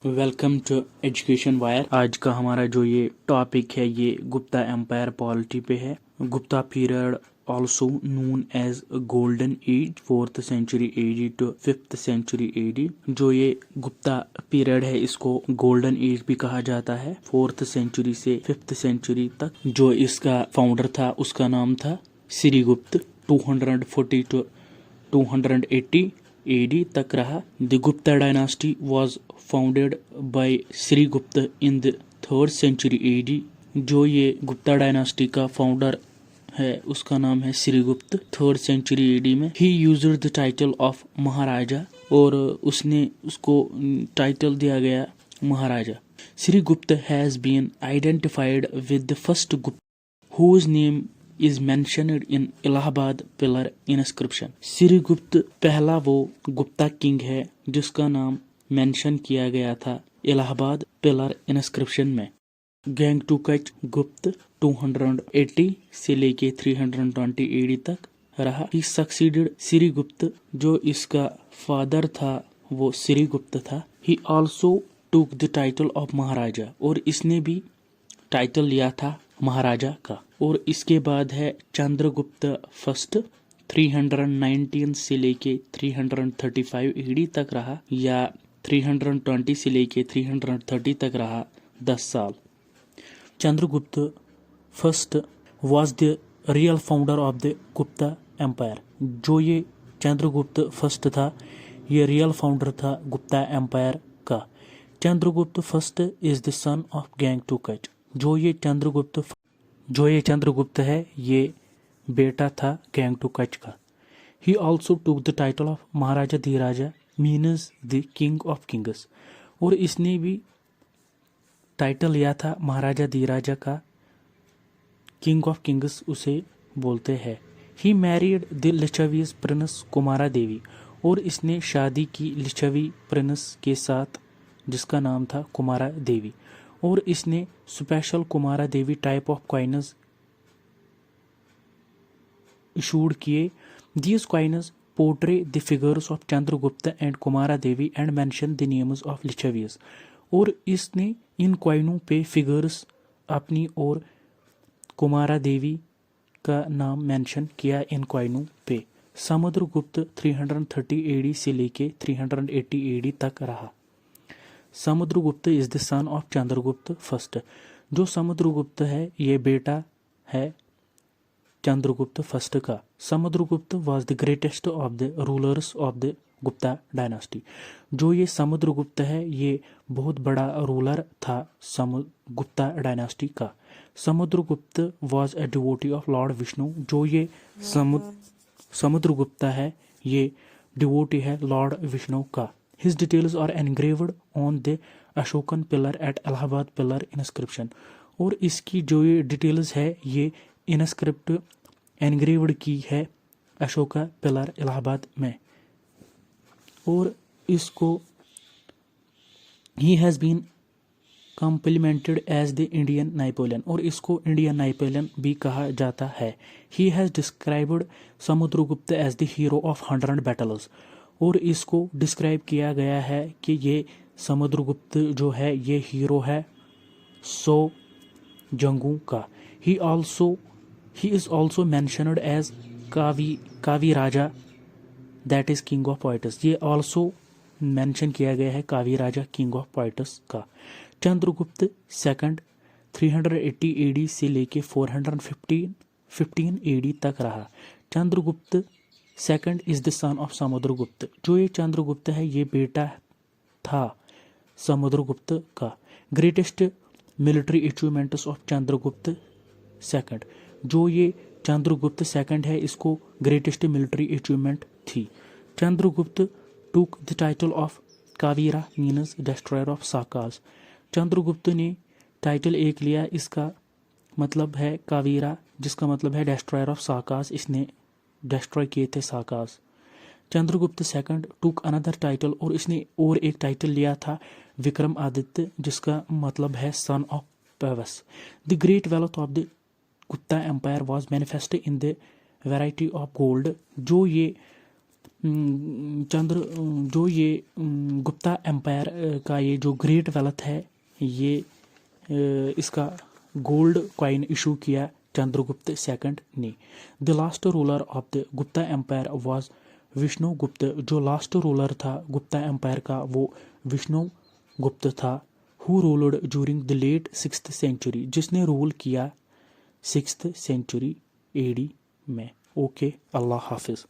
Welcome to education wire. आज का हमारा जो ये टॉपिक है ये गुप्ता एम्पायर पॉलिटी पे है। Gupta period also known as golden age, 4th century AD to 5th century AD. जो ये गुप्ता पीरियड है इसको गोल्डन एज भी कहा जाता है। 4th सेंचुरी से 5th सेंचुरी तक जो इसका फाउंडर था उसका नाम था श्रीगुप्त। 240 टू 280 AD तक रहा। The Gupta dynasty was founded by Srigupta in the 3rd century AD। जो ये गुप्ता डायनास्टी का फाउंडर है उसका नाम है श्रीगुप्त। 3rd सेंचुरी AD में ही used the title of Maharaja, और उसने उसको टाइटल दिया गया Maharaja. Srigupta has been identified with the first Gupta whose name is mentioned in Allahabad pillar inscription. Srigupta पहला वो गुप्ता किंग है जिसका नाम मेंशन किया गया था इलाहाबाद पिलर इंस्क्रिप्शन में। गंगटोकच गुप्त 280 से लेके 320 AD तक रहा। He succeeded Srigupta. जो इसका फादर था वो श्रीगुप्त था। He also took the title of Maharaja, और इसने भी टाइटल लिया था महाराजा का। और इसके बाद है चंद्रगुप्त फर्स्ट, 319 से लेके 335 AD तक रहा, या 320 से लेके 330 तक रहा, 10 साल। Chandragupta first was the real founder of the Gupta empire. जो ये चंद्रगुप्त फर्स्ट था ये रियल फाउंडर था गुप्ता एम्पायर का। Chandragupta first is the son of Ghatotkacha. जो ये चंद्रगुप्त है ये बेटा था गंगटोकच का। He also took the title of Maharaja Dhiraja means the king of kings, और इसने भी टाइटल लिया था महाराजा धीराजा का। किंग ऑफ किंग्स उसे बोलते हैं। He married the Licchavis prince Kumara Devi, और इसने शादी की लिच्छवी प्रिंस के साथ जिसका नाम था कुमारा देवी, और इसने special Kumara Devi type of coins issued किए। These coins portray the figures of Chandragupta and Kumara Devi and mention the names of Licchavis, और इसने इन कॉइनों पे फिगर्स अपनी और कुमारा देवी का नाम मेंशन किया इन कॉइनों पे। समुद्रगुप्त 330 AD से लेके 380 AD तक रहा। Samudragupta is the son of Chandragupta first. जो समुद्रगुप्त है ये बेटा है चंद्रगुप्त फर्स्ट का। Samudragupta was the greatest of the rulers of the Gupta dynasty. जो ये समुद्रगुप्त है ये बहुत बड़ा रूलर था गुप्ता डायनास्टी का। Samudragupta was a devotee of Lord Vishnu. जो ये समुद्रगुप्त है ये डिवोटी है लॉर्ड विष्णु का। His details are engraved on the Ashokan pillar at Allahabad pillar inscription, और इसकी जो ये डिटेल्स है ये इनस्क्रिप्ट एनग्रेव्ड की है अशोका पिलर इलाहाबाद में। और इसको he has been complimented as the Indian Napoleon, और इसको इंडियन नाइपोलियन भी कहा जाता है। He has described Samudragupta as the hero of 100 battles, और इसको डिस्क्राइब किया गया है कि ये समुद्रगुप्त जो है ये हीरो है 100 जंगों का। He is also mentioned as Kavi Raja, that is king of poets. ये ऑल्सो मेंशन किया गया है कावी राजा किंग ऑफ पोइट्स का। चंद्रगुप्त सेकंड 380 AD से लेके 415 AD तक रहा। Chandragupta second is the son of Samudragupta. जो ये चंद्रगुप्त है ये बेटा था समुद्रगुप्त का। Greatest military achievements of Chandragupta second. जो ये चंद्रगुप्त सेकंड है इसको ग्रेटेस्ट मिलिट्री अचीवमेंट थी। Chandragupta took the title of कावीरा means destroyer of Sakas. Chandragupta ने टाइटल एक लिया, इसका मतलब है कावीरा जिसका मतलब है डिस्ट्रॉयर ऑफ साकास। इसने डिस्ट्रॉय किए थे साकास। चंद्रगुप्त सेकंड टूक अनदर टाइटल, और इसने और एक टाइटल लिया था विक्रमादित्य जिसका मतलब है सन ऑफ पेवस। The great wealth of the Gupta empire was manifest in the variety of gold. जो ये जो ये गुप्ता एम्पायर का ये जो ग्रेट वेल्थ है, ये इसका गोल्ड कॉइन इशू किया चंद्रगुप्त सेकंड ने। The last ruler of the Gupta empire was Vishnugupta. जो लास्ट रूलर था गुप्ता एम्पायर का वो विष्णुगुप्त था। Who ruled during the late 6th century, जिसने रूल किया 6th सेंचुरी AD में। ओके, अल्लाह हाफिज़।